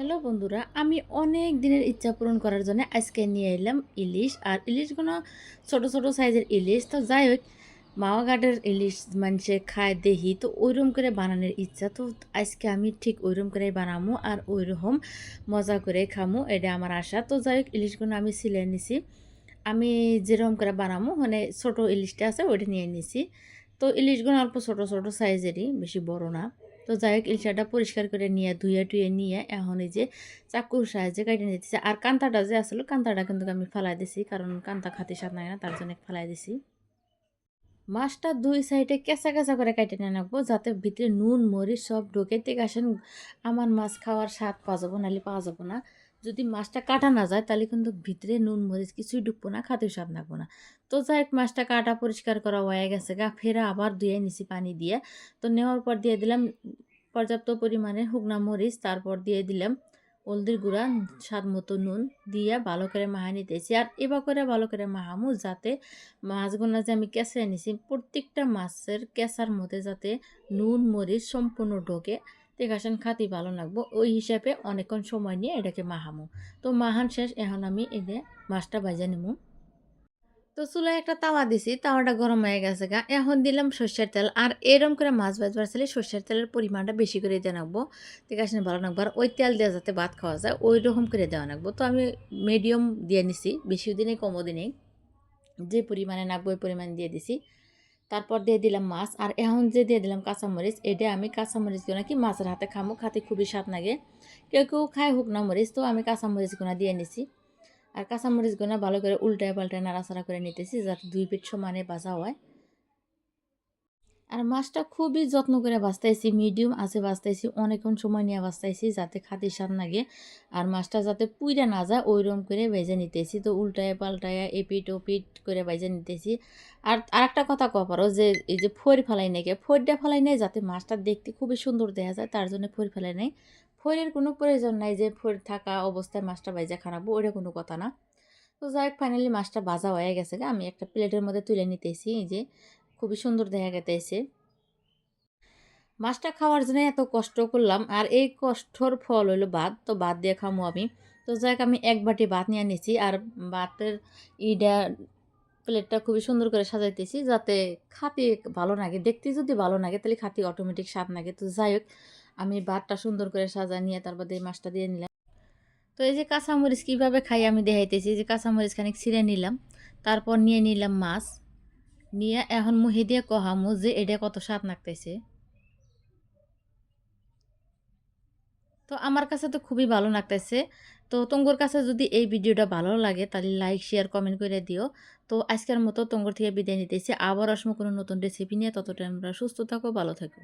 Hello বন্ধুরা, আমি অনেক দিনের ইচ্ছা পূরণ করার জন্য আজকে নিয়ে এলাম ইলিশ। আর ইলিশগুলো ছোট ছোট সাইজের ইলিশ। তো যাই হোক, মাওয়া ঘাটের ইলিশ মানুষে খায় দেখি, তো ওইরকম করে বানানোর ইচ্ছা। তো আজকে আমি ঠিক ওইরকম করে বানামো আর ওইরকম মজা করে খামো, এটা আমার আশা। তো যাই হোক, ইলিশগুলো আমি সিলে নিছি। আমি যেরকম করে বানামো মানে ছোট ইলিশটা আছে ওইটা নিয়ে নিছি। তো ইলিশগুলো অল্প ছোট ছোট সাইজেরই, বেশি বড় না। তো যাই হোক, ইলিশটা পরিষ্কার করে নিয়ে ধুয়ে টুয়ে নিয়ে এখন এই যে চাকুর সাহায্যে কেটে নিতেছি। আর কান্তাটা যে আসলে কান্তাটা কিন্তু আমি ফেলাই দিছি, কারণ কান্তা খাতে স্বাদ লাগে না, তার জন্য ফেলাই দিছি। মাছটা দুই সাইডে কেঁচা কেঁচা করে কেটে নিয়ে রাখবো, যাতে ভিতরে নুন মরিচ সব ঢোকে। ঠিক আসেন, আমার মাছ খাওয়ার স্বাদ পাওয়া যাবো, নাহলে পাওয়া যাবো না। যদি মাছটা কাটা না যায় তাহলে কিন্তু ভিতরে নুন মরিচ কিছুই ঢুকবো না, খাতেও স্বাদ লাগবো না। তো যাই হোক, মাছটা কাটা পরিষ্কার করা হয়ে গেছে গা, ফেরা আবার ধুয়ে নিছি পানি দিয়ে। তো নেওয়ার পর দিয়ে দিলাম পর্যাপ্ত পরিমাণে শুকনা মরিচ, তারপর দিয়ে দিলাম হলদির গুঁড়া, স্বাদ মতো নুন দিয়ে ভালো করে মাখা নিতেছি। আর এবার করে ভালো করে মাখামু, যাতে মাছগুলো যে আমি কেঁচে নিছি প্রত্যেকটা মাছের কেঁচার মধ্যে যাতে নুন মরিচ সম্পূর্ণ ঢোকে, দেখাশান খাতি ভালো লাগবো। ওই হিসাবে অনেকক্ষণ সময় নিয়ে এটাকে মাখামু। তো মাখান শেষ, এখন আমি এনে মাছটা ভাজা নিমু। তো চুলায় একটা তাওয়া দিছি, তাওয়াটা গরম হয়ে গেছে গা, এখন দিলাম সর্ষের তেল। আর এরম করে মাছ ভাজবার চাইলে সর্ষের তেলের পরিমাণটা বেশি করে দিয়ে রাখবো, ঠিক আছে, ভালো লাগবো। আর ওই তেল দিয়ে যাতে ভাত খাওয়া যায় ওই রকম করে দেওয়া রাখবো। তো আমি মিডিয়াম দিয়ে নিছি, বেশি দিনে কমও দিনে যে পরিমাণে নাকবো ওই পরিমাণে দিয়ে দিছি। তারপর দিয়ে দিলাম মাছ, আর এখন যে দিয়ে দিলাম কাঁচামরিচ। এটা আমি কাঁচামরিচগুলো কি মাছের হাতে খামো, খাতে খুবই স্বাদ লাগে। কেউ কেউ খায় শুকনা মরিচ, তো আমি কাঁচামরিচগুলো দিয়ে নিছি। আর কাঁচামরিচগুলো ভালো করে উল্টায় পাল্টায় নাড়াচাড়া করে নিতেছি, যাতে দুই পিঠ সমানে ভাজা হয়। আর মাছটা খুবই যত্ন করে ভাজতেছি, মিডিয়াম আছে ভাজতেছি, অনেকক্ষণ সময় নিয়ে ভাজতেছি, যাতে খাতে স্বাদ লাগে। আর মাছটা যাতে পুইরা না যায় ওইরকম করে ভেজে নিতেছি। তো উল্টায় পাল্টায় এপিট ওপিট করে ভেজে নিতেছি। আর আরেকটা কথা কওয়া পারো, যে এই যে ফইর ফেলাই নাকি, ফইরটা ফেলাই নেই যাতে মাছটা দেখতে খুবই সুন্দর দেখা যায়, তার জন্য ফইর ফেলাই নেই। ফইরের কোনো প্রয়োজন নাই যে ফইর থাকা অবস্থায় মাছটা ভেজে খানাবো, ওইটা কোনো কথা না। তো যাই হোক, ফাইনালি মাছটা ভাজা হয়ে গেছে, আমি একটা প্লেটের মধ্যে তুলে নিতেছি। এই যে খুবই সুন্দর দেখা গেতেছে। মাছটা খাওয়ার জন্য এত কষ্ট করলাম, আর এই কষ্টর ফল হইলো ভাত। তো ভাত দিয়ে খামো আমি। তো যাই হোক, আমি এক বাটি ভাত নিয়ে নিছি। আর ভাতের ইটা প্লেটটা খুবই সুন্দর করে সাজাইতেছি, যাতে খাতে ভালো লাগে। দেখতে যদি ভালো লাগে তাহলে খাতে অটোমেটিক স্বাদ লাগে। তো যাই হোক, আমি ভাতটা সুন্দর করে সাজা নিয়ে তারপর দিয়ে মাছটা দিয়ে নিলাম। তো এই যে কাঁচামরিচ কীভাবে খাই আমি দেখাইতেছি। যে কাঁচামরিচ খানিক ছিঁড়ে নিলাম, তারপর নিয়ে নিলাম মাছ, নিয়ে এখন মুহি দিয়ে কহামু যে এটা কত স্বাদ লাগতেছে। তো আমার কাছে তো খুবই ভালো লাগতেছে। তো তোমার কাছে যদি এই ভিডিওটা ভালো লাগে তাহলে লাইক শেয়ার কমেন্ট করে দিও। তো আজকের মতো তোমার থেকে বিদায় নিতেছি, আবার আসবো কোনো নতুন রেসিপি নিয়ে। ততটা আমরা সুস্থ থাকো, ভালো থাকো।